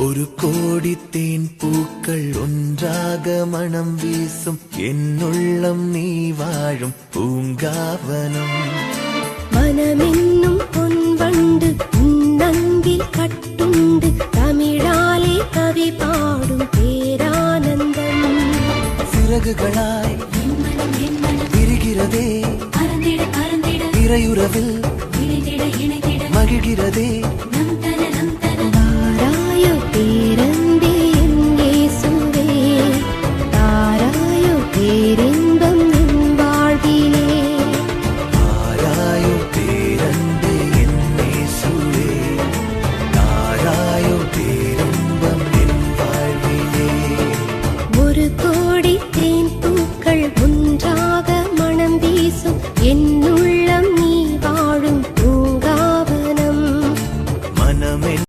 ஒரு கோடி தேன் பூக்கள் ஒன்றாக மனம் வீசும் என்னுள்ளம் நீ வாழும் பூங்காவனம். மனமென்னும் பொன்வண்டு நங்கில் கட்டுண்டு தமிழாலே கவி பாடும் பேரானந்தம். சிறகுகளாய் விரிகிறதே இறையுறவில் மகிழ்கிறதே